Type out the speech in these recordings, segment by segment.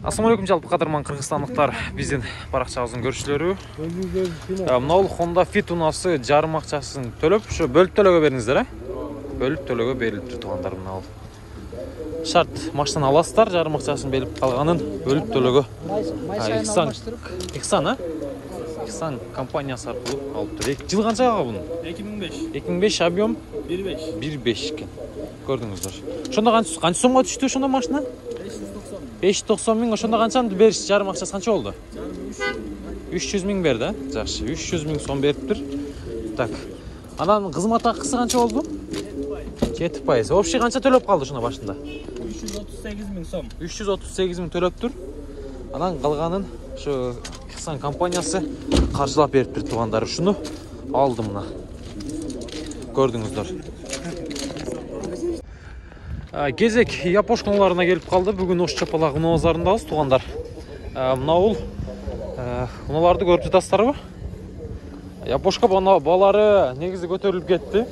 Assalamu алейкум жалпы кадырман кыргызстандыктар, биздин баракчабыздын көрүүчүлөрү. Мына Honda Fit унасы жарым акчасын төлөп, ушу бөлүп төлөгө бериңиздер, бөлүп төлөгө берилип тургандар мына. Шарт машинаны аласыздар, жарым акчасын берип калганын бөлүп төлөгө. Ихсан компаниясы аркылуу алып тур. Жыл канчага бунун? 2005. 2005 объем 1.5 экен. Көрдүңүздөр. Ошондо канча сомго түштү ошондо машина? 590 миң. Ошондо канчаны бериш, жарым акчасы канча болду? 300 миң берди, жакшы. 300 миң сом бериптир. Так. Анан кызмат акысы канча болду? 7%. Общий канча төлөп калды ошондо башында? 338 миң сом. 338 миң төлөптүр. Анан калганын ошо Ихсан компаниясы каржылап бериптир туугандар. Ушуну алдым мына. Көрдүңүздөр. Кезек япошкаларына келип калды. Бүгүн Ош Чапалак унаа базарындабыз туугандар. Мына бул унааларды көрүп жатасыздарбы? Япошка балары негизи көтөрүлүп кетти.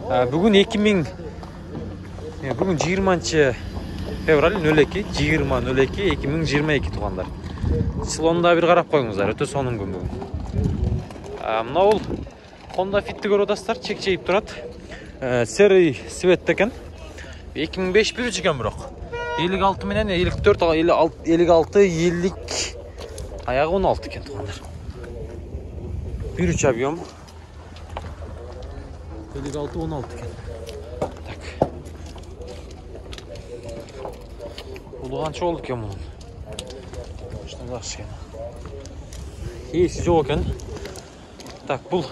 Бүгүн 20 февраль 02/20/02/2022 туугандар. Чылонда бир карап коюңуздар, өтө сонун күн бүгүн. Мына бул Honda Fit'ти көрүп атасыздар, чек-чейип турат. Серый цветте экен. 2005 бир экен бирок. 56 менен 54, 56, 50 аягы 16 экен туугандар. 1.3 объем. 56, 16 экен. Так. Бул канча болду экен мунун? Ушундай жакшы экен. Эси жок экен. Так, бул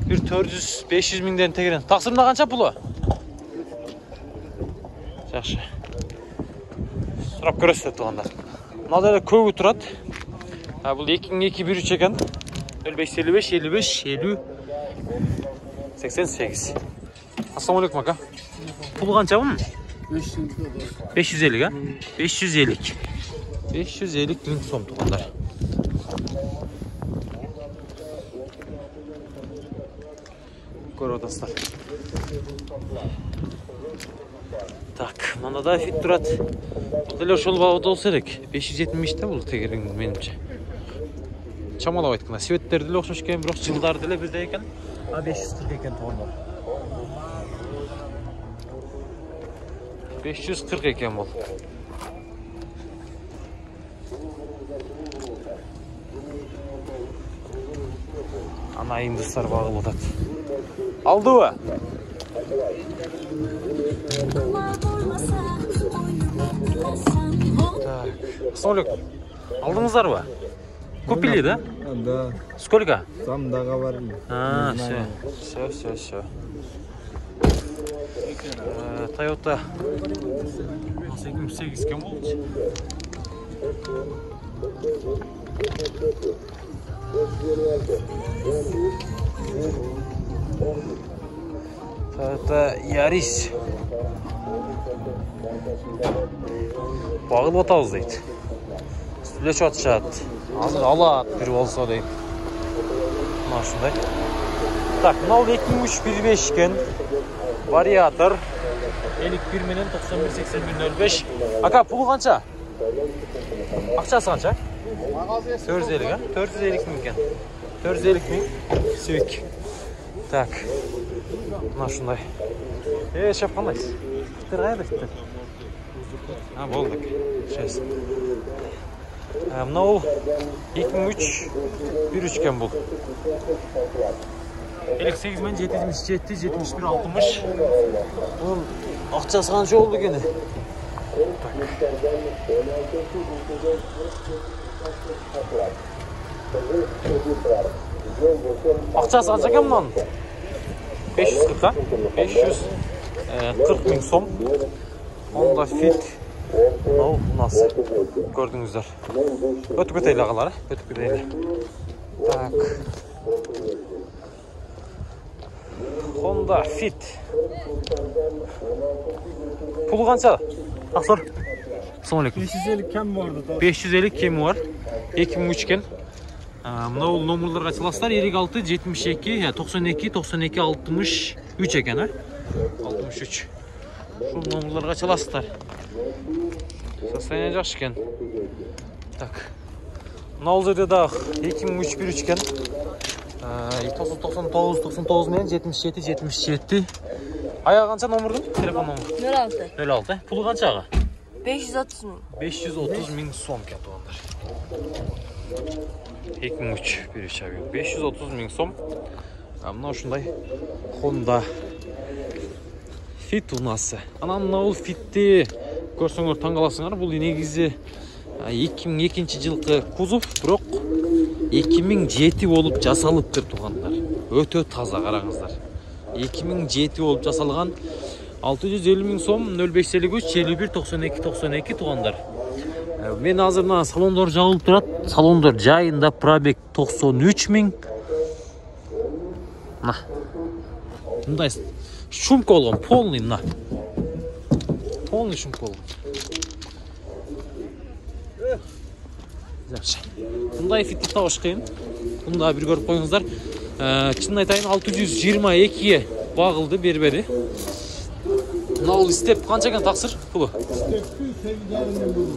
400-500 миңден тегерен. Таксырымда канча пулу? Жакшы. Сурап көрөсүздөр туугандар. Мына жерде көгү турат. Бул 2002-1.3 экен. 0555 55 50 88. Assalamu алейкум ака. Пулу канча бунун? 550, 550. 550 миң сом туугандар. Көрүп атасыздар. Так, мында да Fit турат. Бул деле ошол бабыда болсо керек. 570 бул тегерин менимче. Чамалап айтканда, светтер деле окшош экен, бирок жылдар деле бирдей экен. 540 экен туугандар. 540 экен бул. Ана индустар багылып атат. Алдыбы? Так, assalomu alaykum. Алдыңыздарбы? Купили, да? Да. Сколько? Там договорили. Все. Toyota 88 кем болчу? Toyota Yaris. Багылып атабыз дейт. Сүйлөшүп атышат. Азыр алат бир болсо дейт. Мына ушундай. Так, мына 2003-1.5 экен. Вариатор 51 менен 91-81-05. Ака, пулу канча? Акчасы канча? 450, 450 миң экен. 450 миң. Civic. Так. Мына ушундай. Шеф кандайсыз? Сиздер кайдасыздар? Болдук. Шесть. Мына бул 2003-1.3 экен бул. 58 мен 77, 71, 60. Bunun акчасы канча болду экен? Акчасы канча экен мунун? 540, 540 миң сом. Honda Fit. Мынау унасы. Көрдүңүздөр. Өтүп кетели агалар, өтүп кетели. Так. Honda Fit. Pulu kança? Aksor. Assalamu alaikum. 550 kemi vardı. 550 kemi var. 2003 ken. Mına ol номерлерге çalasızlar 56 72 92 92 63 eken ha. 63. Şu номерлерге çalasızlar. Состояние жакшы экен. Так. Мына жерде да 2003 1 экен. 99 менен 77. Аяğı канча номурдун? Телефон номуру. 06. 06. Пулу канча ага? 530 мың. 530 миң сом экен тугандар. 2003 1 авион. 530 миң сом. Мына ушундай Honda Fit унасы. Анан бул Fit'ти көрсөңөр таң каласыңар. Бул негизи 2002 жылкы кузов, бирок 2007 болуп жасалыптыр тугандар. Өтө таза, караңыздар. 2007 болуп жасалган. 650 миң сом, 0553 51 92 92 тугандар. Мен азыр мына салондор жабылып турат. Салондор жайында, пробег 93 миң. Мына. Мындай шумка болгон, полный мына. Полный шумка болгон. Мындай Fit'ти табыш кыйын. Буну да бир көрүп коюңуздар. Чын айтайын 622 багылды бербери. Мына бул степ канча экен таксыр пулу?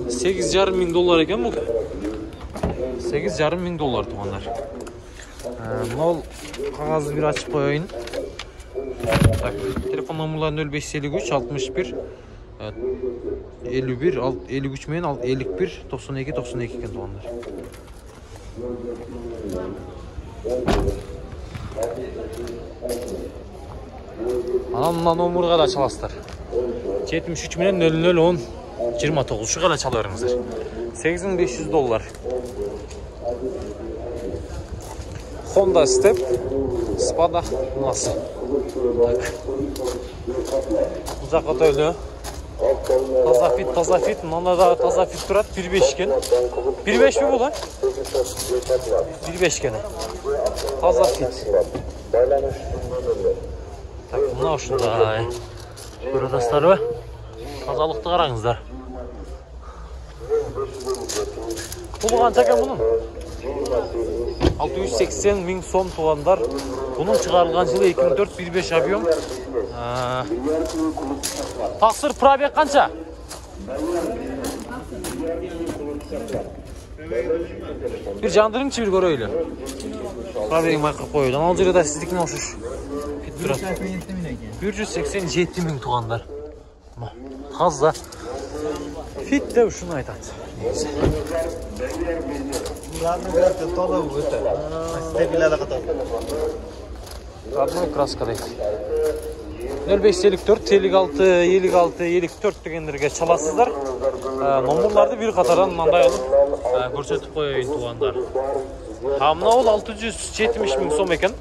8,5 миң доллар экен бул. 8,5 миң доллар тугандар. Мына бул кагазды бир ачып коеюн. Так, телефон номерлары 0553 61 51 53 менен 51 92 92 экен тугандар. Анан мына номурга да чаласыздар. 73 менен 0010 29 ушу гана чала бериңиздер. 8500 доллар. Honda Step Spada унасы. Бул жакка өтөлү. Таза фит, мында да таза фит турат, 1.5 экен. 1.5 бул, а? 1.5 экен. Таза фит. Так, мына ушундай. Көрөсүздарбы? Тазалыкты караңыздар. Бул канча экен мунун? 680 миң сом тугандар. Bunun çıkarılgan жылы 2004 1.5 авион. Taksır probeg kança? Bir jandırыңчы bir көрөйлү. Probegin байкап коюлду. Ал жерде да сиздикине окшош. 187 миң тугандар. Таза. Fit деп ушуну айтат. Родной краска дейт. 0554 56 54 дегендерге чаласыздар. Номерларды бир катардан мындай алып көрсөтүп коеюн тугандар. Мына бул 670 миң сом экен.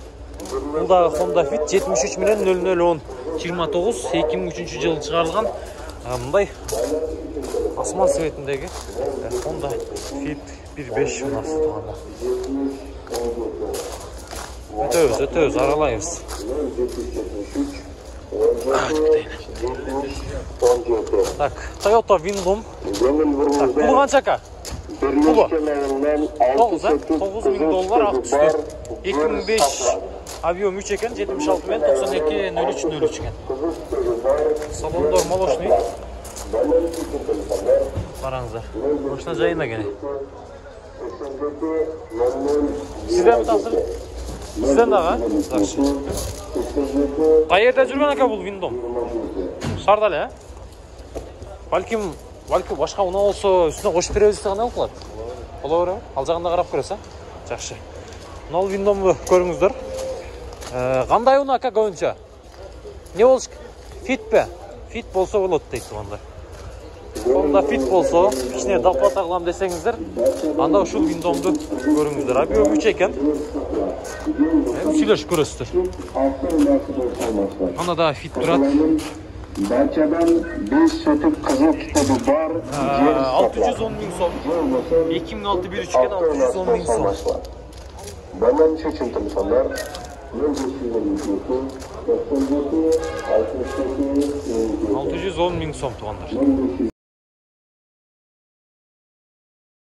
Бул да Honda Fit 73 менен 0010 29 2003 жылы чыгарылган. Мындай асман цветиндеги Honda Fit 1.5 унасы тугандар. Өтөбүз, аралайбыз. Так, Toyota Windom. Так, пулу канча ака? Пулу? 9 миң доллар, ак түстө. 2005 авион 3 экен, 76 менен 92 03 03 экен. Салондор молочный. Караңыздар. Машина жайында кene. Сизден ми тапсыр? Сизден дагы? Жакшы. Каерде жүргөн ака бул Windom? Шарда эле, Балким башка уна болсо үстүнө кошуп беребиз дегенде болуп калат. Боло береби? Ал жагында карап көрөсүз, а? Жакшы. Мына бул Windom'ду көрүңүздөр. Кандай уна ака көбүнчө? Не болуш? Fitпи? Fit болсо болот дейт тугандар. Honda Fit болсо, кичине доплата кылам десеңиздер, анда ушул Windom'ду көрүңүздөр. Авион 3 экен. Сүйлөшүп көрөсүздөр. Анда да Fit турат. Barchadan 5 sotup kızıl kitabı var. 610 ming so'm. 2006 bir üçgen 610 ming so'm. Benden seçildi insanlar. 610 ming so'm tuğanlar.